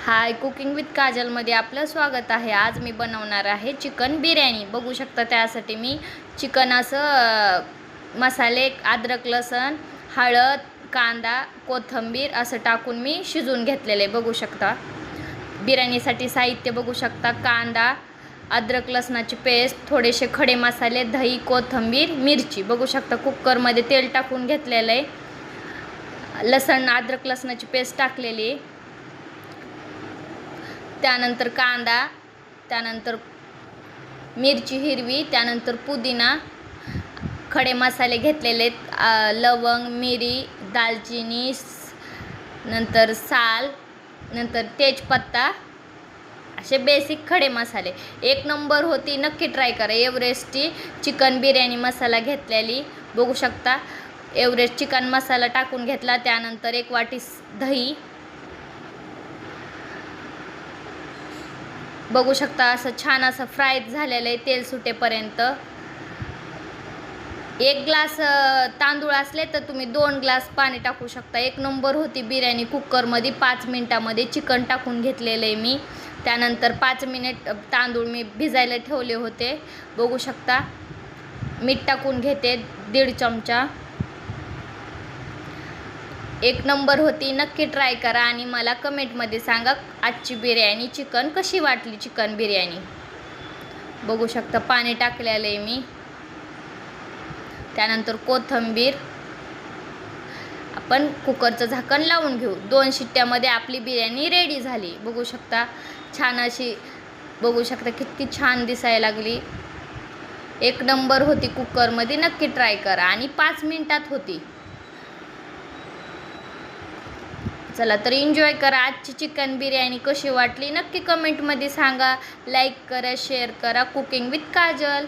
High, cooking with काजलमध्ये आपलं स्वागत आहे। आज मी बनवणार आहे चिकन बिर्याणी। बघू शकता त्यासाठी मी चिकन असं मसाले, अद्रक, लसण, हळद, कांदा, कोथिंबीर असं टाकून मी शिजवून घेतलेले बघू शकता। बिर्याणीसाठी साहित्य बघू शकता, कांदा, अद्रक लसणाची पेस्ट, थोडेसे खडे मसाले, दही, कोथिंबीर, मिरची बघू शकता। कुकरमध्ये तेल टाकून घेतलेलं आहे। लसण, अद्रक लसणाची पेस्ट टाकलेली, त्यानंतर कांदा, त्यानंतर मिरची हिरवी, त्यानंतर पुदिना, खडे मसाले घेतलेले, लवंग, मिरी, दालचिनी, नंतर साल, नंतर तेजपत्ता, असे बेसिक खडे मसाले। एक नंबर होती, नक्की ट्राय करा। एव्हरेस्टची चिकन बिर्याणी मसाला घेतलेली बघू शकता। एव्हरेस्ट चिकन मसाला टाकून घेतला, त्यानंतर 1 वाटी दही बघू शकता। असं छान असं फ्राय झालेलं आहे तेल सुटेपर्यंत। 1 ग्लास तांदूळ असले तर तुम्ही 2 ग्लास पाणी टाकू शकता। एक नंबर होती बिर्याणी। कुकरमध्ये 5 मिनिटामध्ये चिकन टाकून घेतलेलं आहे मी। त्यानंतर 5 मिनिट तांदूळ मी भिजायला ठेवले होते बघू शकता। मीठ टाकून घेते 1.5 चमचा। एक नंबर होती, नक्की ट्राय करा आणि मला कमेंटमध्ये सांगा आजची बिर्याणी चिकन कशी वाटली। चिकन बिर्याणी बघू शकता, पाणी टाकलेलं आहे मी। त्यानंतर कोथिंबीर, आपण कुकरचं झाकण लावून घेऊ। 2 शिट्ट्यामध्ये आपली बिर्याणी रेडी झाली बघू शकता। छान अशी बघू शकता, किती छान दिसायला लागली। एक नंबर होती कुकरमध्ये, नक्की ट्राय करा आणि 5 मिनिटात होती। चला तर एन्जॉय करा। आजची चिकन बिर्याणी कशी वाटली नक्की कमेंटमध्ये सांगा। लाईक करा, शेअर करा। Cooking with Kajal.